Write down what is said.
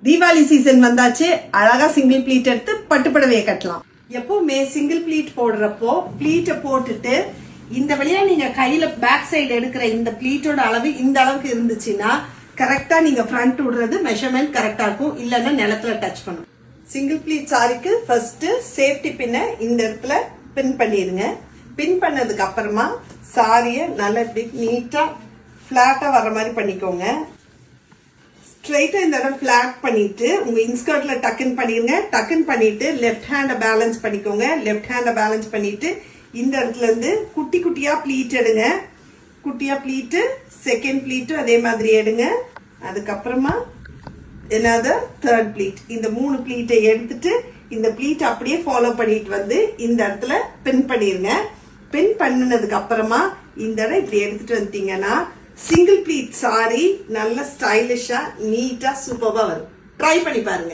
Deepavali season வந்தாச்சு. அழகா single pleat எடுத்து பட்டுப்புடவையை கட்டலாம். எப்பவுமே சிங்கிள் ப்ளீட் போடுறப்போ ப்ளீட்டை போட்டுட்டு இந்த வழியா நீங்க கையில பேக் சைடு எடுக்கிற இந்த ப்ளீட்டோட அளவு இந்த அளவுக்கு இருந்துச்சுன்னா கரெக்டா நீங்க ஃப்ரண்ட் விடுறது மெஷர்மெண்ட் கரெக்டா இருக்கும். இல்லைன்னா நிலத்துல டச் பண்ணும். சிங்கிள் ப்ளீட் சாரிக்கு ஃபர்ஸ்ட் சேஃப்டி பின்ன இந்த இடத்துல பின் பண்ணிடுங்க. பின் பண்ணதுக்கு அப்புறமா சாரியை நல்லா இப்படி நீட்டா பிளாட்டா வர்ற மாதிரி பண்ணிக்கோங்க. ஸ்ட்ரைட்டா இந்த இடம் பிளாட் பண்ணிட்டு உங்க இன்ஸ்கர்ட்ல டக்குன்னு பண்ணிருங்க. டக்குன்னு பண்ணிட்டு லெஃப்ட் ஹேண்ட பேலன்ஸ் பண்ணிக்கோங்க. லெஃப்ட் ஹேண்ட பேலன்ஸ் பண்ணிட்டு இந்த இடத்துல இருந்து குட்டி குட்டியா ப்ளீட் எடுங்க. குட்டியா ப்ளீட்டு செகண்ட் ப்ளீட்டும் அதே மாதிரி எடுங்க. அதுக்கப்புறமா என்னது தேர்ட் ப்ளீட். இந்த 3 ப்ளீட்டை எடுத்துட்டு இந்த ப்ளீட் அப்படியே ஃபாலோ பண்ணிட்டு வந்து இந்த இடத்துல பின் பண்ணிருங்க. பின் பண்ணினதுக்கு அப்புறமா இந்த இடம் இப்படி எடுத்துட்டு வந்துட்டீங்கன்னா சிங்கிள் ப்ளீட் சாரி நல்ல ஸ்டைலிஷா நீட்டா சூப்பரா வரும். ட்ரை பண்ணி பாருங்க.